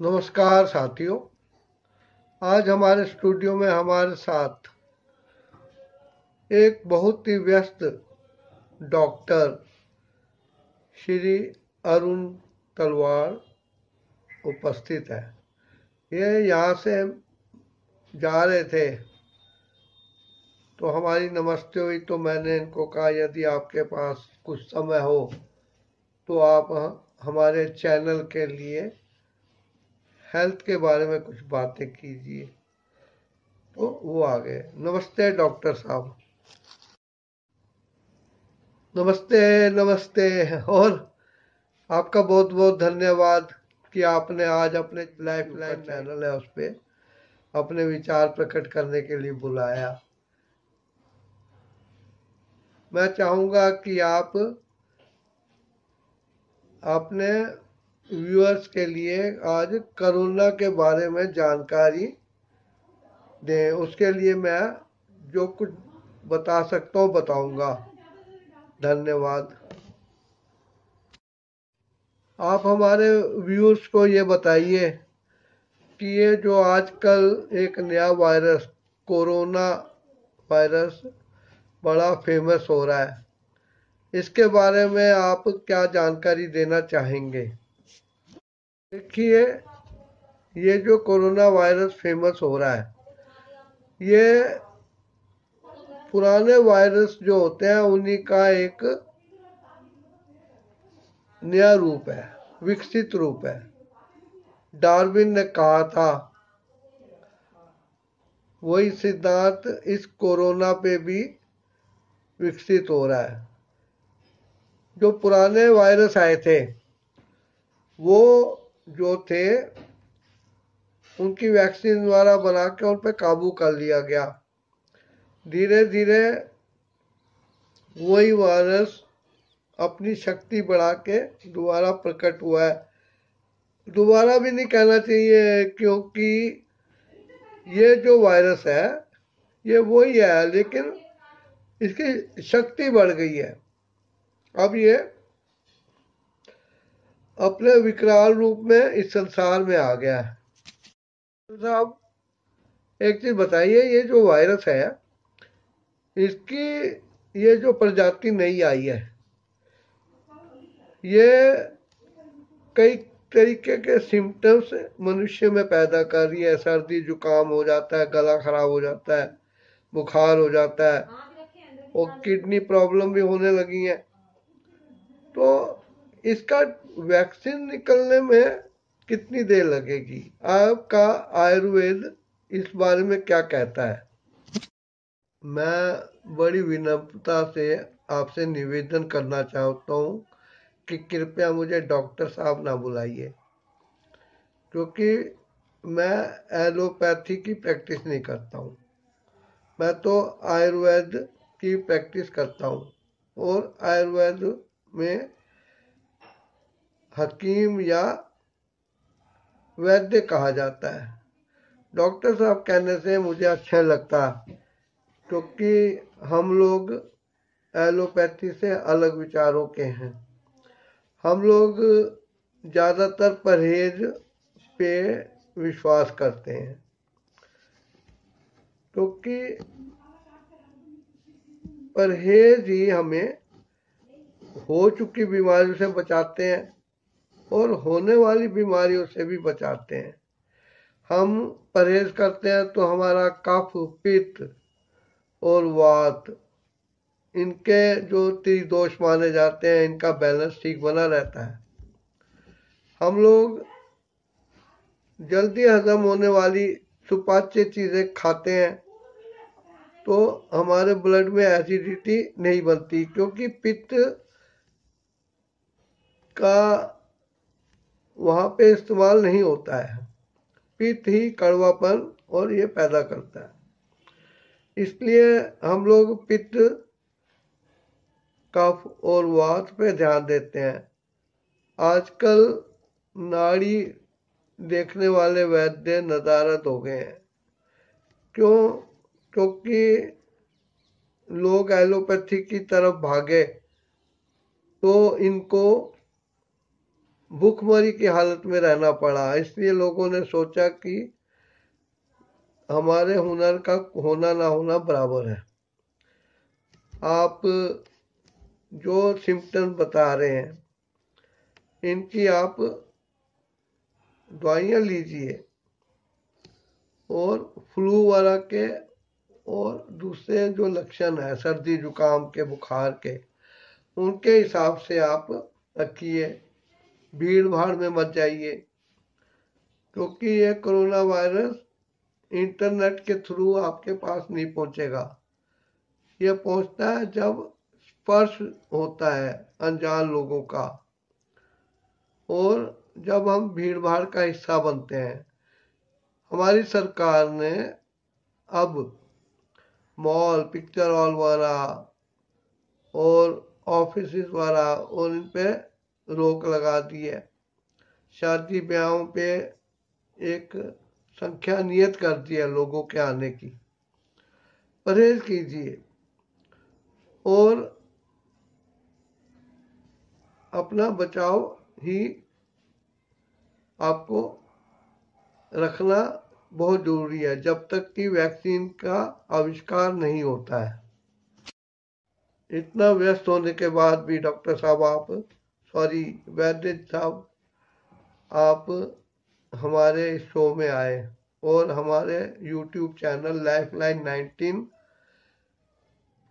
नमस्कार साथियों। आज हमारे स्टूडियो में हमारे साथ एक बहुत ही व्यस्त डॉक्टर श्री अरुण तलवार उपस्थित है। ये यहाँ से जा रहे थे तो हमारी नमस्ते हुई, तो मैंने इनको कहा यदि आपके पास कुछ समय हो तो आप हमारे चैनल के लिए हेल्थ के बारे में कुछ बातें कीजिए। तो वो आ गए। नमस्ते डॉक्टर साहब। नमस्ते। नमस्ते। और आपका बहुत बहुत धन्यवाद कि आपने आज अपने लाइफ लाइन चैनल है उस पे अपने विचार प्रकट करने के लिए बुलाया। मैं चाहूँगा कि आप अपने व्यूअर्स के लिए आज कोरोना के बारे में जानकारी दें। उसके लिए मैं जो कुछ बता सकता हूँ बताऊँगा। धन्यवाद। आप हमारे व्यूअर्स को ये बताइए कि ये जो आजकल एक नया वायरस कोरोना वायरस बड़ा फेमस हो रहा है, इसके बारे में आप क्या जानकारी देना चाहेंगे? देखिए, ये जो कोरोना वायरस फेमस हो रहा है, ये पुराने वायरस जो होते हैं उन्हीं का एक नया रूप है, विकसित रूप है। डार्विन ने कहा था वही सिद्धांत इस कोरोना पे भी विकसित हो रहा है। जो पुराने वायरस आए थे वो जो थे उनकी वैक्सीन द्वारा बना के उन पर काबू कर लिया गया। धीरे धीरे वही वायरस अपनी शक्ति बढ़ा के दोबारा प्रकट हुआ है। दोबारा भी नहीं कहना चाहिए, क्योंकि ये जो वायरस है ये वही है, लेकिन इसकी शक्ति बढ़ गई है। अब ये अपने विकराल रूप में इस संसार में आ गया है। तो साहब एक चीज बताइए, ये जो वायरस है इसकी ये जो प्रजाति नई आई है, ये कई तरीके के सिम्टम्स मनुष्य में पैदा कर रही है। सर्दी जुकाम हो जाता है, गला खराब हो जाता है, बुखार हो जाता है और किडनी प्रॉब्लम भी होने लगी है। तो इसका वैक्सीन निकलने में कितनी देर लगेगी? आपका आयुर्वेद इस बारे में क्या कहता है? मैं बड़ी विनम्रता से आपसे निवेदन करना चाहता हूँ कि कृपया मुझे डॉक्टर साहब ना बुलाइए, क्योंकि मैं एलोपैथी की प्रैक्टिस नहीं करता हूँ। मैं तो आयुर्वेद की प्रैक्टिस करता हूँ और आयुर्वेद में हकीम या वैद्य कहा जाता है। डॉक्टर साहब कहने से मुझे अच्छा लगता, क्योंकि हम लोग एलोपैथी से अलग विचारों के हैं। हम लोग ज़्यादातर परहेज पे विश्वास करते हैं, क्योंकि परहेज ही हमें हो चुकी बीमारियों से बचाते हैं और होने वाली बीमारियों से भी बचाते हैं। हम परहेज करते हैं तो हमारा कफ, पित्त और वात, इनके जो त्रिदोष माने जाते हैं, इनका बैलेंस ठीक बना रहता है। हम लोग जल्दी हजम होने वाली सुपाच्य चीज़ें खाते हैं तो हमारे ब्लड में एसिडिटी नहीं बनती, क्योंकि पित्त का वहाँ पे इस्तेमाल नहीं होता है। पित्त ही कड़वापन और ये पैदा करता है। इसलिए हम लोग पित्त, कफ और वात पे ध्यान देते हैं। आजकल नाड़ी देखने वाले वैद्य नदारद हो गए हैं। क्यों? क्योंकि लोग एलोपैथी की तरफ भागे तो इनको भूखमरी की हालत में रहना पड़ा। इसलिए लोगों ने सोचा कि हमारे हुनर का होना ना होना बराबर है। आप जो सिम्टम्स बता रहे हैं इनकी आप दवाइयाँ लीजिए और फ्लू वाला के और दूसरे जो लक्षण है सर्दी जुकाम के बुखार के उनके हिसाब से आप रखिए। भीड़ भाड़ में मत जाइए, क्योंकि ये कोरोना वायरस इंटरनेट के थ्रू आपके पास नहीं पहुंचेगा। ये पहुंचता है जब स्पर्श होता है अनजान लोगों का और जब हम भीड़ भाड़ का हिस्सा बनते हैं। हमारी सरकार ने अब मॉल, पिक्चर हॉल वाला और ऑफिस वाला और इन पे रोक लगा दी है। शादी ब्याहों पे एक संख्या नियत कर दी है लोगों के आने की। परहेज कीजिए और अपना बचाव ही आपको रखना बहुत जरूरी है जब तक कि वैक्सीन का आविष्कार नहीं होता है। इतना व्यस्त होने के बाद भी डॉक्टर साहब वैद्य साहब आप हमारे शो में आए और हमारे YouTube चैनल लाइफलाइन 19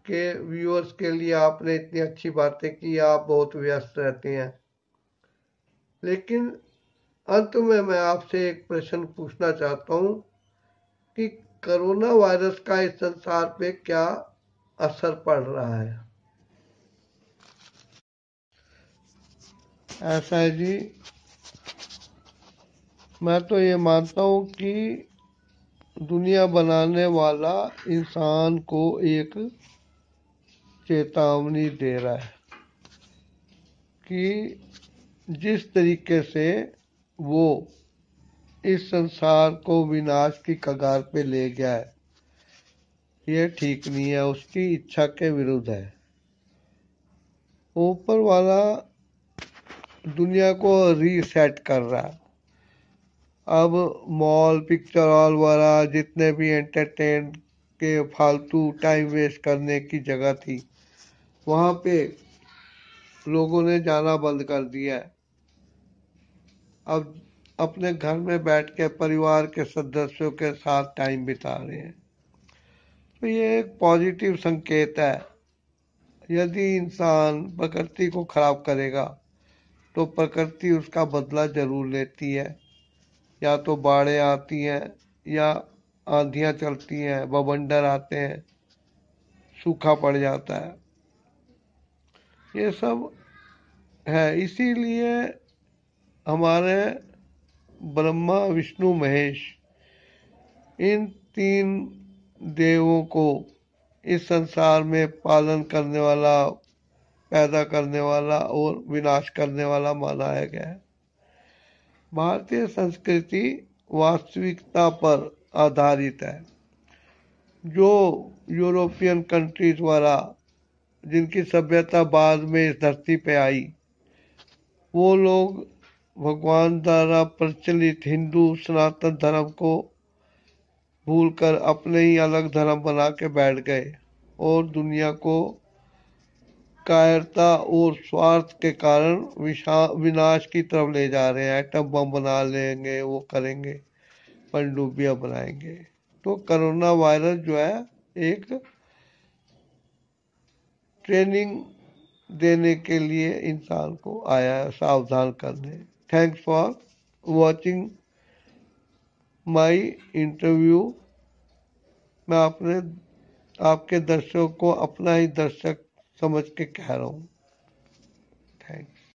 के व्यूअर्स के लिए आपने इतनी अच्छी बातें की। आप बहुत व्यस्त रहते हैं, लेकिन अंत में मैं आपसे एक प्रश्न पूछना चाहता हूँ कि कोरोना वायरस का इस संसार पे क्या असर पड़ रहा है। ऐसा है जी, मैं तो ये मानता हूँ कि दुनिया बनाने वाला इंसान को एक चेतावनी दे रहा है कि जिस तरीके से वो इस संसार को विनाश की कगार पे ले गया है ये ठीक नहीं है, उसकी इच्छा के विरुद्ध है। ऊपर वाला दुनिया को रीसेट कर रहा है। अब मॉल, पिक्चर हॉल वाला जितने भी एंटरटेन के फालतू टाइम वेस्ट करने की जगह थी वहाँ पे लोगों ने जाना बंद कर दिया है। अब अपने घर में बैठ के परिवार के सदस्यों के साथ टाइम बिता रहे हैं। तो ये एक पॉजिटिव संकेत है। यदि इंसान प्रकृति को खराब करेगा तो प्रकृति उसका बदला जरूर लेती है। या तो बाढ़ें आती हैं या आंधियां चलती हैं, बवंडर आते हैं, सूखा पड़ जाता है, ये सब है। इसीलिए हमारे ब्रह्मा, विष्णु, महेश इन तीन देवों को इस संसार में पालन करने वाला, पैदा करने वाला और विनाश करने वाला माना गया है। भारतीय संस्कृति वास्तविकता पर आधारित है। जो यूरोपियन कंट्रीज वाला जिनकी सभ्यता बाद में इस धरती पे आई, वो लोग भगवान द्वारा प्रचलित हिंदू सनातन धर्म को भूलकर अपने ही अलग धर्म बना के बैठ गए और दुनिया को कायरता और स्वार्थ के कारण विनाश की तरफ ले जा रहे हैं। एटम बम बना लेंगे, वो करेंगे, पनडुब्बियां बनाएंगे। तो कोरोना वायरस जो है एक ट्रेनिंग देने के लिए इंसान को आया है, सावधान करने। Thanks for watching my interview. मैं आपके दर्शकों को अपना ही दर्शक समझ के कह रहा हूँ।